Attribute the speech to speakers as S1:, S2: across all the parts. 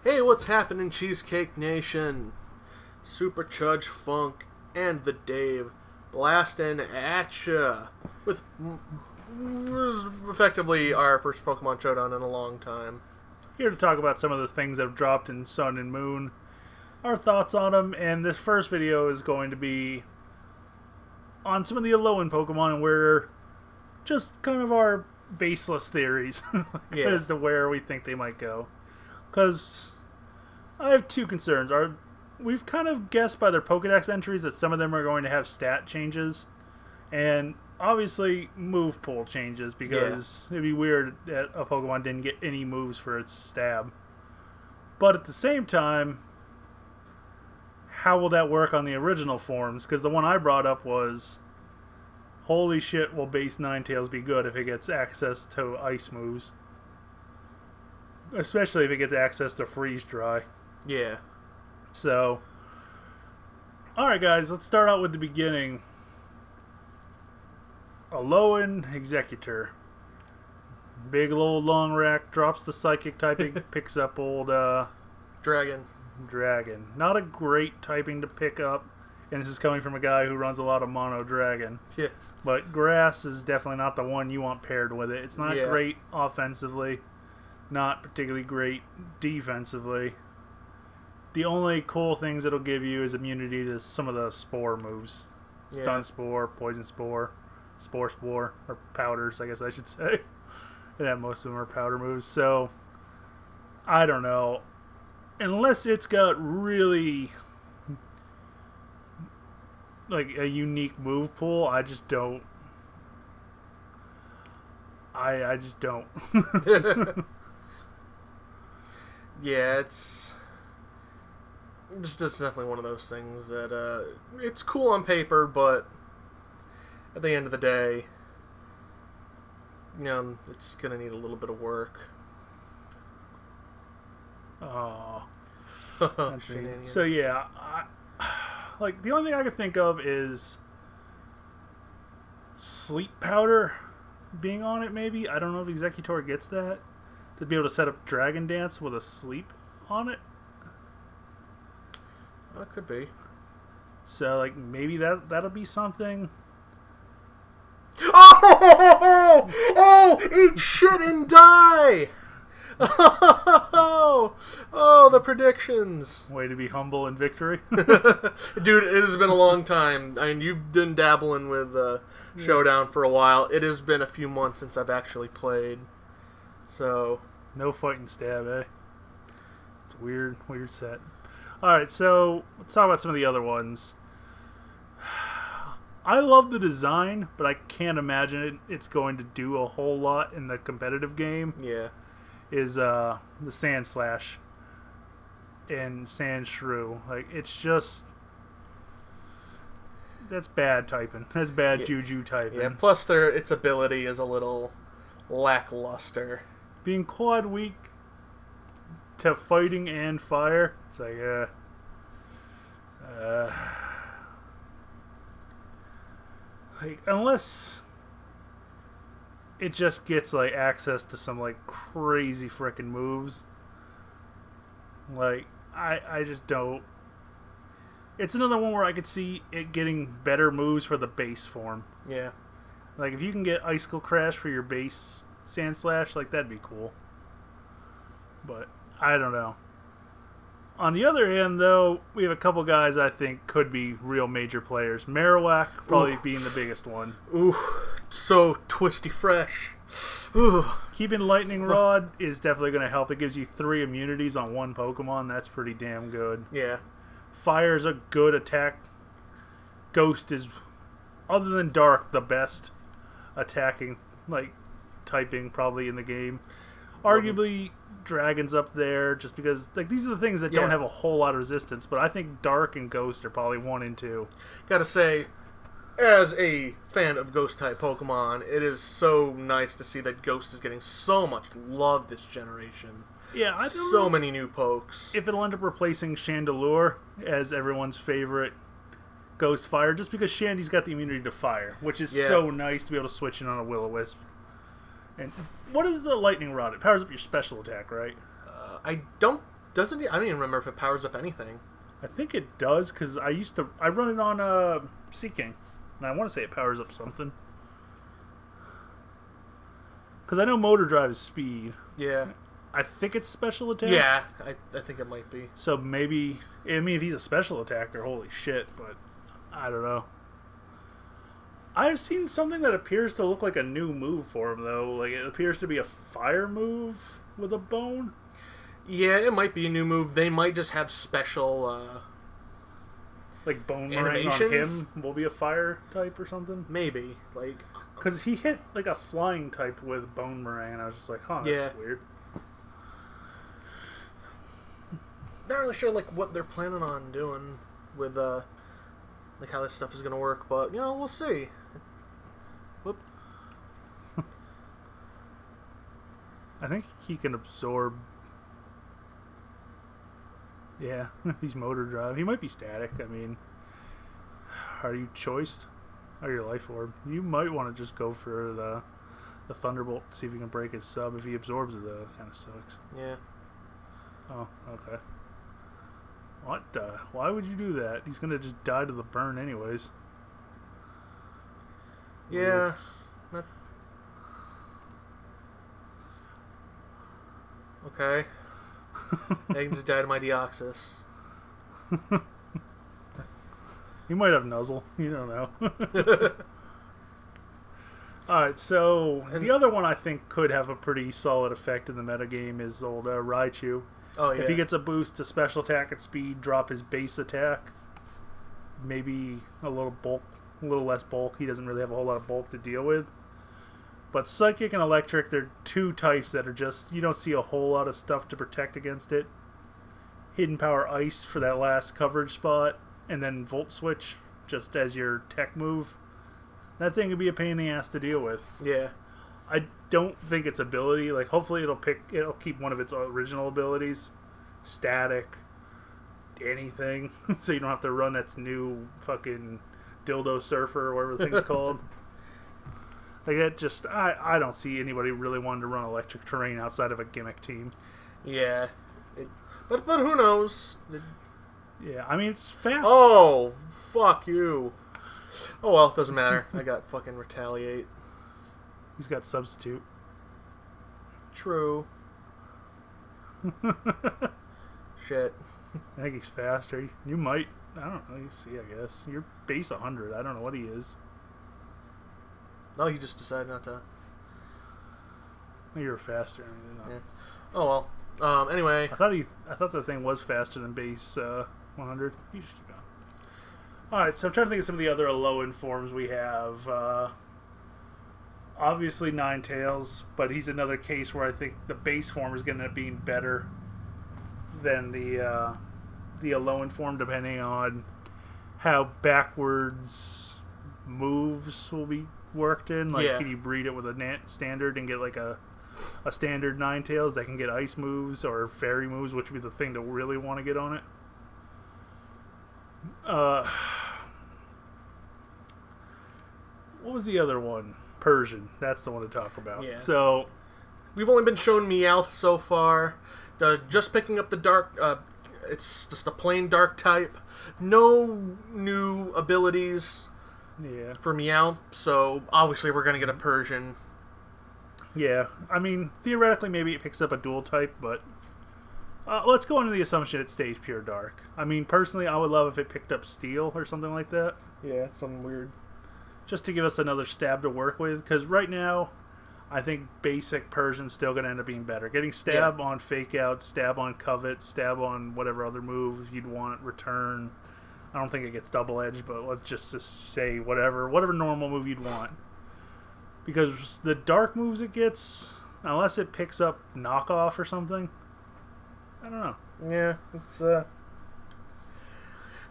S1: Hey, what's happening, Cheesecake Nation? Super Chudge Funk and the Dave blasting at ya with effectively our first Pokemon Showdown in a long time.
S2: Here to talk about some of the things that have dropped in Sun and Moon, our thoughts on them, and this first video is going to be on some of the Alolan Pokemon and where just kind of our baseless theories as to where we think they might go. Because I have two concerns. We've kind of guessed by their Pokedex entries that some of them are going to have stat changes, and obviously move pool changes, because it'd be weird that a Pokemon didn't get any moves for its stab. But at the same time, how will that work on the original forms? Because the one I brought up was, holy shit, will base Ninetales be good if it gets access to ice moves? Especially if it gets access to Freeze Dry.
S1: Yeah.
S2: So, alright guys, let's start out with the beginning. Alolan Executor. Big old long rack, drops the psychic typing, picks up old
S1: Dragon.
S2: Not a great typing to pick up, and this is coming from a guy who runs a lot of mono dragon.
S1: Yeah.
S2: But grass is definitely not the one you want paired with it. It's not great offensively, not particularly great defensively. The only cool things it'll give you is immunity to some of the spore moves. Stun Spore, Poison Spore, Spore, or powders, I guess I should say. Yeah, most of them are powder moves, so I don't know. Unless it's got really like a unique move pool, I just don't. I just don't.
S1: Yeah, it's definitely one of those things that it's cool on paper, but at the end of the day, it's gonna need a little bit of work.
S2: Oh. So yeah, like the only thing I can think of is sleep powder being on it. Maybe, I don't know if Executor gets that, to be able to set up Dragon Dance with a sleep on it.
S1: That could be.
S2: So like maybe that'll be something.
S1: Oh! Eat shit and die! Oh, the predictions.
S2: Way to be humble in victory.
S1: Dude, it has been a long time. I mean, you've been dabbling with Showdown for a while. It has been a few months since I've actually played. So,
S2: no fighting stab, eh? It's a weird set. Alright, so let's talk about some of the other ones. I love the design, but I can't imagine it's going to do a whole lot in the competitive game.
S1: Yeah.
S2: Is the Sand Slash and Sand Shrew. Like, it's just... That's bad typing. That's bad Juju typing.
S1: Yeah, plus its ability is a little lackluster.
S2: Being quad weak to fighting and fire, it's like, like, unless it just gets like access to some like crazy frickin' moves, like I just don't. It's another one where I could see it getting better moves for the base form.
S1: Yeah.
S2: Like if you can get Icicle Crash for your base Sand Slash, like that'd be cool. But I don't know. On the other hand, though, we have a couple guys I think could be real major players. Marowak probably being the biggest one.
S1: Ooh, so twisty fresh. Ooh.
S2: Keeping Lightning Rod is definitely going to help. It gives you 3 immunities on one Pokemon. That's pretty damn good.
S1: Yeah.
S2: Fire is a good attack. Ghost is, other than Dark, the best attacking, like, typing probably in the game. Arguably, Dragon's up there, just because like these are the things that don't have a whole lot of resistance, but I think Dark and Ghost are probably 1 and 2.
S1: Gotta say, as a fan of Ghost-type Pokemon, it is so nice to see that Ghost is getting so much love this generation.
S2: Yeah, I don't
S1: know
S2: so
S1: many new pokes.
S2: If it'll end up replacing Chandelure as everyone's favorite Ghost Fire, just because Shandy's got the immunity to fire, which is so nice to be able to switch in on a Will-O-Wisp. And what is the Lightning Rod? It powers up your special attack, right?
S1: I don't Doesn't he? I don't even remember if it powers up anything.
S2: I think it does, because I run it on Seeking, and I want to say it powers up something. Because I know Motor Drive is speed.
S1: Yeah.
S2: I think it's special attack.
S1: Yeah, I think it might be.
S2: So maybe, I mean, if he's a special attacker, holy shit, but I don't know. I've seen something that appears to look like a new move for him, though. Like, it appears to be a fire move with a bone.
S1: Yeah, it might be a new move. They might just have special,
S2: like, bone meringue on him will be a fire type or something?
S1: Maybe. Like,
S2: because he hit, like, a flying type with bone meringue, and I was just like, huh, that's weird.
S1: Not really sure, like, what they're planning on doing with, like, how this stuff is going to work, but, you know, we'll see. Whoop.
S2: I think he can absorb... Yeah, he's Motor Drive. He might be static. I mean, are you choiced? Or your Life Orb? You might want to just go for the Thunderbolt, see if you can break his sub. If he absorbs it, though, it kind of sucks.
S1: Yeah.
S2: Oh, okay. What the? Why would you do that? He's going to just die to the burn anyways.
S1: Yeah. Okay. I can just die to my Deoxys.
S2: He might have Nuzzle. You don't know. Alright, so the other one I think could have a pretty solid effect in the metagame is old Raichu.
S1: Oh, yeah.
S2: If he gets a boost to special attack and speed, drop his base attack. Maybe a little less bulk. He doesn't really have a whole lot of bulk to deal with. But Psychic and Electric, they're two types that are just... You don't see a whole lot of stuff to protect against it. Hidden Power Ice for that last coverage spot. And then Volt Switch, just as your tech move. That thing could be a pain in the ass to deal with.
S1: Yeah.
S2: I don't think its ability... Like, hopefully it'll keep one of its original abilities. Static. Anything. So you don't have to run its new fucking Dildo Surfer or whatever the thing's called. Like, that just... I don't see anybody really wanting to run electric terrain outside of a gimmick team.
S1: Yeah. But who knows?
S2: Yeah, I mean, it's fast.
S1: Oh, fuck you. Oh, well, it doesn't matter. I got fucking Retaliate.
S2: He's got Substitute.
S1: True. Shit.
S2: I think he's faster. You might... I don't know. You see, I guess. You're base 100. I don't know what he is.
S1: No, you just decided not to.
S2: You're faster.
S1: Yeah. Oh, well. Anyway.
S2: I thought the thing was faster than base 100. You just keep going. Alright, so I'm trying to think of some of the other Alolan forms we have. Obviously Ninetales, but he's another case where I think the base form is going to end up being better than the Alolan form, depending on how backwards moves will be worked in. Like, can you breed it with a standard and get like a standard Ninetales that can get ice moves or fairy moves, which would be the thing to really want to get on it. What was the other one? Persian. That's the one to talk about.
S1: Yeah.
S2: So
S1: we've only been shown Meowth so far. Just picking up the dark. It's just a plain dark type. No new abilities.
S2: Yeah.
S1: For Meowth, so obviously we're gonna get a Persian.
S2: Yeah, I mean, theoretically maybe it picks up a dual type, but let's go into the assumption it stays pure dark. I mean, personally, I would love if it picked up steel or something like that.
S1: Yeah, something weird.
S2: Just to give us another stab to work with, because right now, I think basic Persian's still going to end up being better. Getting stab on Fake Out, stab on Covet, stab on whatever other move you'd want, return. I don't think it gets double-edged, but let's just say whatever normal move you'd want. Because the dark moves it gets, unless it picks up knockoff or something, I don't know.
S1: Yeah, it'll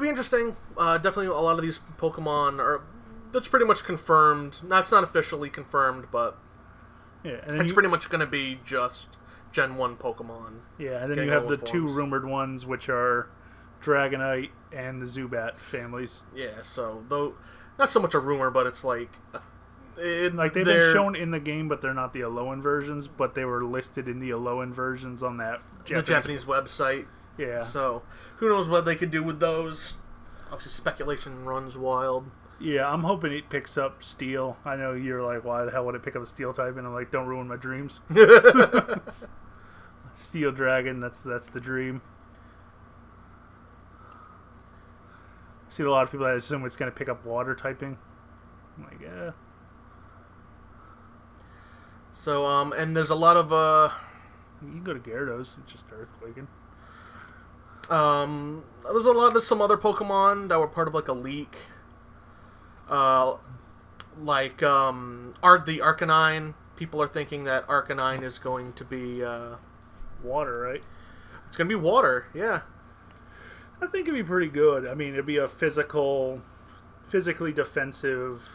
S1: be interesting. Definitely a lot of these Pokemon are... That's pretty much confirmed. That's not officially confirmed, but
S2: yeah, and then
S1: it's pretty much going to be just Gen 1 Pokemon.
S2: Yeah, and then you have the two rumored ones, which are Dragonite and the Zubat families.
S1: Yeah, so though not so much a rumor, but it's like
S2: Like, they've been shown in the game, but they're not the Alolan versions, but they were listed in the Alolan versions on that
S1: Japanese website.
S2: Yeah.
S1: So, who knows what they could do with those. Obviously, speculation runs wild.
S2: Yeah, I'm hoping it picks up Steel. I know you're like, why the hell would it pick up a Steel type? And I'm like, don't ruin my dreams. Steel Dragon, that's the dream. I see a lot of people that assume it's going to pick up Water typing. I'm like, yeah.
S1: So, and there's a lot of,
S2: You can go to Gyarados, it's just Earthquaking.
S1: There's some other Pokemon that were part of, like, a leak. The Arcanine. People are thinking that Arcanine is going to be,
S2: Water, right?
S1: It's going to be water, yeah.
S2: I think it'd be pretty good. I mean, it'd be a physically defensive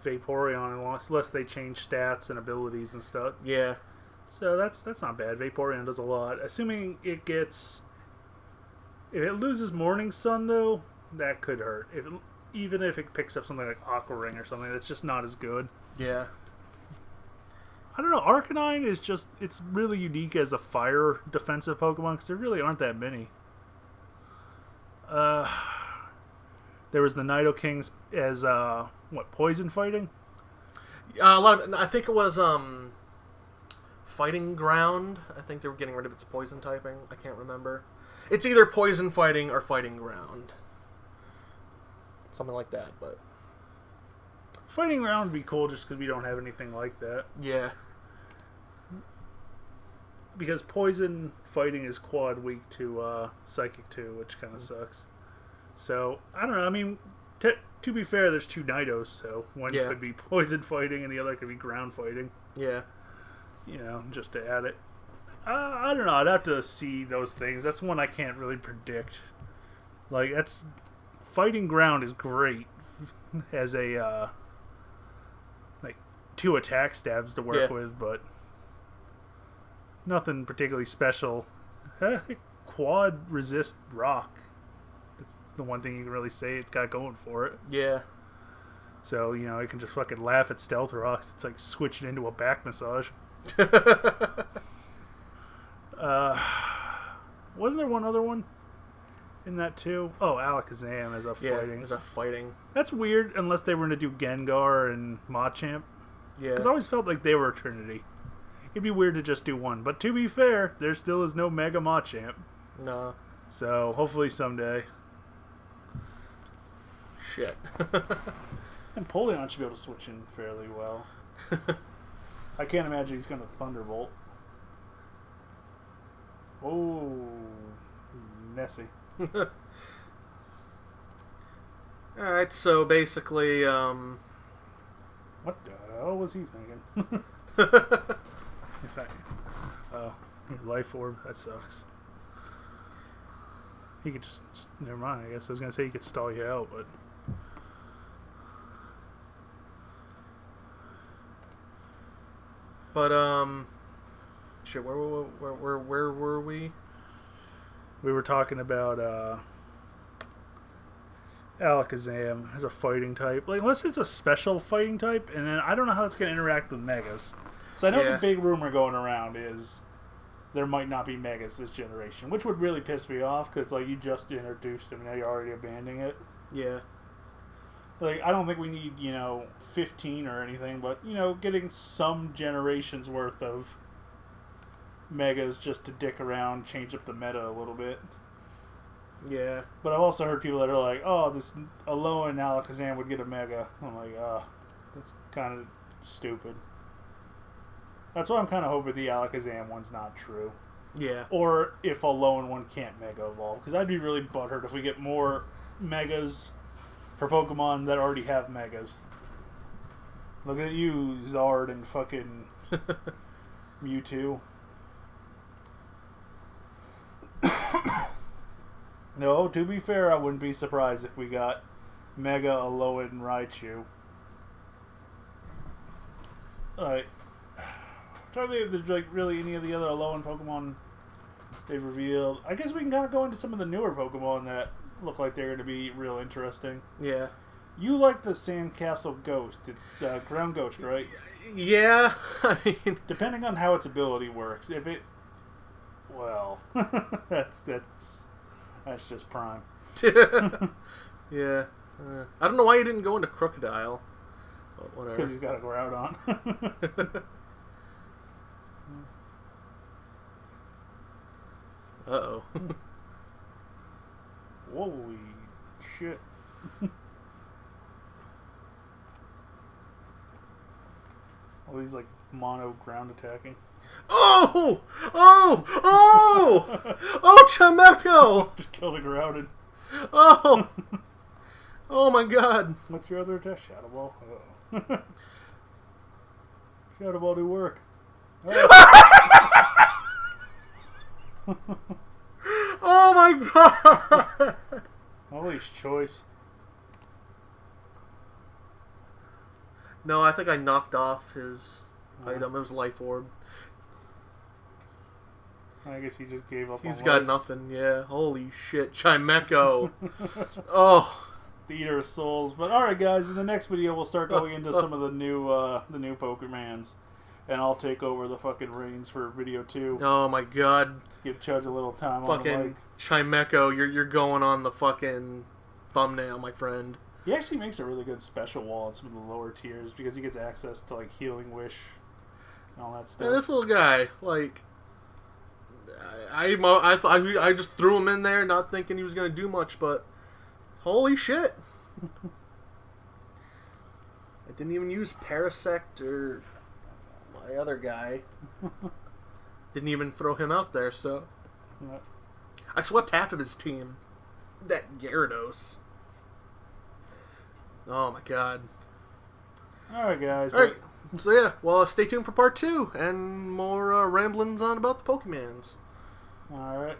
S2: Vaporeon, unless they change stats and abilities and stuff.
S1: Yeah.
S2: So that's not bad. Vaporeon does a lot. Assuming it gets... If it loses Morning Sun, though, that could hurt. Even if it picks up something like Aqua Ring or something, that's just not as good.
S1: Yeah.
S2: I don't know. Arcanine is just... It's really unique as a fire defensive Pokemon, because there really aren't that many. There was the Nidokings as, poison fighting?
S1: A lot of... I think it was, Fighting Ground. I think they were getting rid of its poison typing. I can't remember. It's either poison fighting or Fighting Ground. Something like that, but...
S2: Fighting Ground would be cool just because we don't have anything like that.
S1: Yeah.
S2: Because poison fighting is quad weak to Psychic 2, which kind of sucks. So, I don't know. I mean, to be fair, there's two Nidos, so one could be poison fighting and the other could be ground fighting.
S1: Yeah.
S2: You know, just to add it. I don't know. I'd have to see those things. That's one I can't really predict. Like, Fighting Ground is great as a, like, 2 attack stabs to work with, but nothing particularly special. Quad resist rock. That's the one thing you can really say it's got going for it.
S1: Yeah.
S2: So, you know, it can just fucking laugh at Stealth Rocks. It's like switching into a back massage. Wasn't there one other one in that too? Oh, Alakazam as a fighting.
S1: As a fighting.
S2: That's weird unless they were going to do Gengar and Machamp.
S1: Yeah.
S2: Because I always felt like they were a trinity. It'd be weird to just do one. But to be fair, there still is no Mega Machamp.
S1: No.
S2: So, hopefully someday.
S1: Shit.
S2: And Polion should be able to switch in fairly well. I can't imagine he's going to Thunderbolt. Oh, Nessie.
S1: Alright, so basically,
S2: What the hell was he thinking? In fact, Life Orb, that sucks. He could just... Never mind, I guess I was going to say he could stall you out, but...
S1: But, shit, where were we?
S2: We were talking about, Alakazam as a fighting type. Like, unless it's a special fighting type, and then I don't know how it's going to interact with Megas. So I know the big rumor going around is there might not be Megas this generation, which would really piss me off, because, like, you just introduced them, and now you're already abandoning it.
S1: Yeah.
S2: Like, I don't think we need, 15 or anything, but, getting some generations worth of Megas just to dick around, change up the meta a little bit.
S1: Yeah.
S2: But I've also heard people that are like, oh, this Alolan Alakazam would get a Mega. I'm like, that's kind of stupid. That's why I'm kind of hoping the Alakazam one's not true.
S1: Yeah.
S2: Or if Alolan one can't Mega Evolve. Because I'd be really butthurt if we get more Megas for Pokemon that already have Megas. Look at you, Zard and fucking Mewtwo. No, to be fair, I wouldn't be surprised if we got Mega Alolan Raichu. Alright. Trying to think if there's like really any of the other Alolan Pokemon they've revealed. I guess we can kind of go into some of the newer Pokemon that look like they're going to be real interesting.
S1: Yeah.
S2: You like the Sandcastle Ghost. It's Ground Ghost, right?
S1: Yeah, I mean...
S2: Depending on how its ability works. If it... Well, that's just prime.
S1: Yeah. I don't know why he didn't go into Crocodile. But whatever.
S2: Because he's got a Groudon.
S1: Uh-oh.
S2: Holy shit. All these, like, mono ground attacking.
S1: Oh! Oh! Oh! Oh, Chimecho!
S2: Just killed a Groudon.
S1: Oh! Oh my god.
S2: What's your other attack? Shadow Ball? Uh-oh. Shadow Ball do work.
S1: Oh my god!
S2: Holy's choice.
S1: No, I think I knocked off his item. It was Life Orb.
S2: I guess he just gave up.
S1: He's
S2: on
S1: got
S2: life.
S1: nothing, yeah. Holy shit. Chimecho. Oh.
S2: The Eater of Souls. But alright guys, in the next video we'll start going into some of the new Pokemans. And I'll take over the fucking reins for video 2.
S1: Oh my god.
S2: Let's give Chudge a little time on the
S1: Fucking
S2: mic.
S1: Chimecho, you're going on the fucking thumbnail, my friend.
S2: He actually makes a really good special wall in some of the lower tiers because he gets access to like Healing Wish and all that stuff.
S1: And this little guy, like, I just threw him in there, not thinking he was gonna do much, but holy shit! I didn't even use Parasect or my other guy. Didn't even throw him out there, so
S2: Yeah.
S1: I swept half of his team. That Gyarados. Oh my god.
S2: Alright guys.
S1: Alright, so yeah, well, stay tuned for part 2 and more ramblings on about the Pokemans.
S2: Alright.